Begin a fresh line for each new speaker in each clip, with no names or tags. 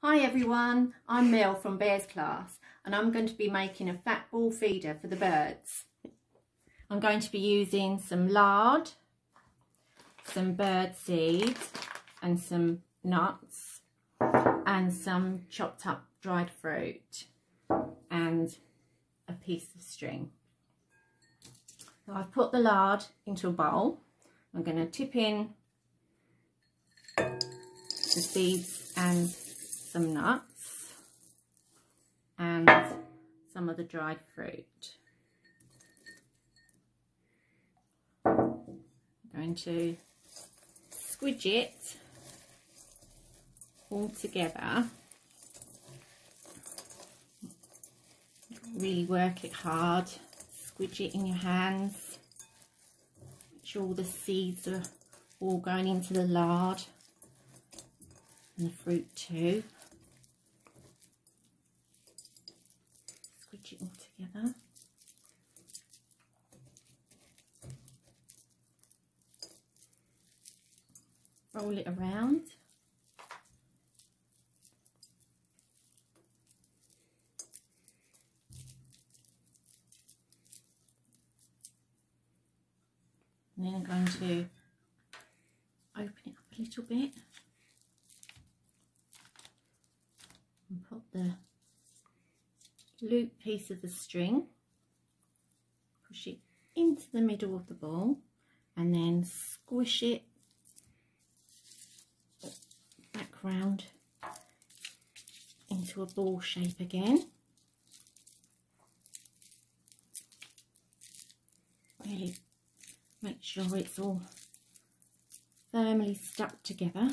Hi everyone, I'm Mel from Bears Class and I'm going to be making a fat ball feeder for the birds. I'm going to be using some lard, some bird seeds and some nuts and some chopped up dried fruit and a piece of string. So I've put the lard into a bowl. I'm going to tip in the seeds and some nuts and some of the dried fruit. I'm going to squidge it all together. Really work it hard, squidge it in your hands. Make sure all the seeds are all going into the lard and the fruit too. Squidge it all together. Roll it around. And then I'm going to open it up a little bit and put the loop piece of the string, push it into the middle of the ball and then squish it back round into a ball shape again. Really make sure it's all firmly stuck together.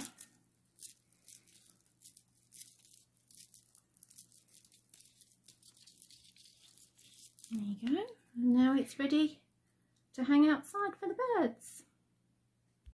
There you go. And now it's ready to hang outside for the birds.